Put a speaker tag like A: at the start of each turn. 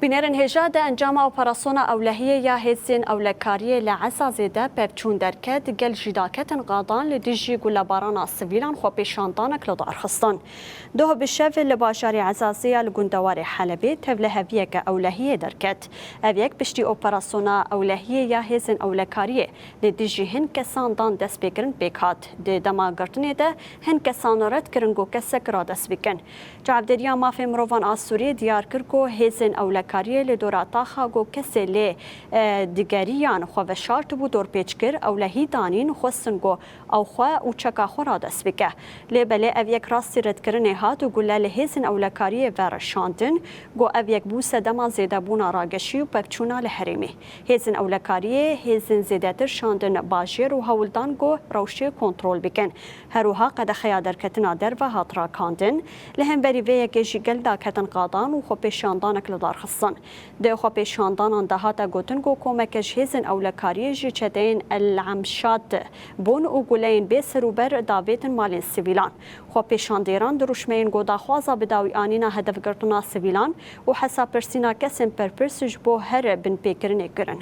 A: بنرن هجاد انجام اپراسیون اولهیه یا هزین اولکاری لعزازده ببچون درکت گل جداکت قادان لدیجی گلباران سویلان خو پیشاندان کلدار خستان دو بشف لباشاری عزازیه لگندوار حلبی تبله هویک اولهیه درکت هویک بشتی اپراسیون اولهیه یا هزین اولکاری لدیجی هن کسان دان دست بگرن بکات ده دماغرتنی ده هن کسان رد کرنگو کسک را دست بکن جعبدریا مافی مروان آسوری دیار کرکو هزین اولکاری لدوراتا خاگو کسی لی دیگریان خو و شارت بو دور پیچکر اولهی دانین خوستنگو او خو او چکا خو را دست بکه لی بله اویک راستی رد کرنه هات و گله لهزین اولکاری ورشاندن گو اویک بو سدما زیده بونا راگشی و پکچونا لحریمی هزین اولکاری هزین زیده تر شاندن باجیر و هولدان گو روشی کنترول بکن هروها قد خیادر کتنا در و هات را کاندن لهم بری ویک جیگل دا کتن قادان و خو پیشاندان کلدار خصن ده خو پیشاندان دهاتا گوتن گو کومکش هزین اولکاری جی چدین العمشات بون و گولین بسر و بر داویتن مالین سیویلان خو پیشاندیران دروشمین گو داخوازا بداوی آنینا هدف گرتنا سیویلان و حساب پرسینا کسیم پر پرسج بو هر بن پیکرنه کرن